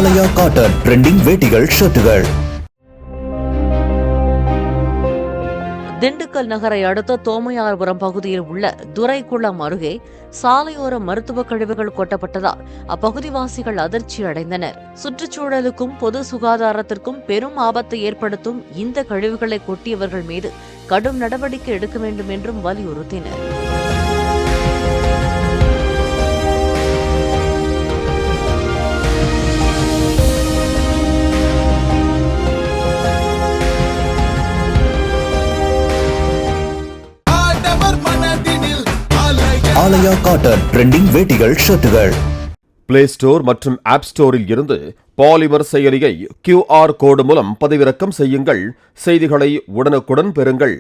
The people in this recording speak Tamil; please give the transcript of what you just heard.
ஆலயா காட்டன் ட்ரெண்டிங் வேட்டிகள் ஷர்ட்டுகள். திண்டுக்கல் நகரை அடுத்த தோமையார்புரம் பகுதியில் உள்ள துரைக்குளம் அருகே சாலையோர மருத்துவ கழிவுகள் கொட்டப்பட்டதால் அப்பகுதிவாசிகள் அதிர்ச்சி அடைந்தனர். சுற்றுச்சூழலுக்கும் பொது சுகாதாரத்திற்கும் பெரும் ஆபத்தை ஏற்படுத்தும் இந்த கழிவுகளை கொட்டியவர்கள் மீது கடும் நடவடிக்கை எடுக்க வேண்டும் என்றும் வலியுறுத்தினர். ஆலயா காட்டன் ட்ரெண்டிங் வேட்டிகள் ஷர்ட்டுகள். பிளே ஸ்டோர் மற்றும் ஆப் ஸ்டோரில் இருந்து பாலிமர் செயலியை QR கோடு மூலம் பதிவிறக்கம் செய்யுங்கள். செய்திகளை உடனுக்குடன் பெறுங்கள்.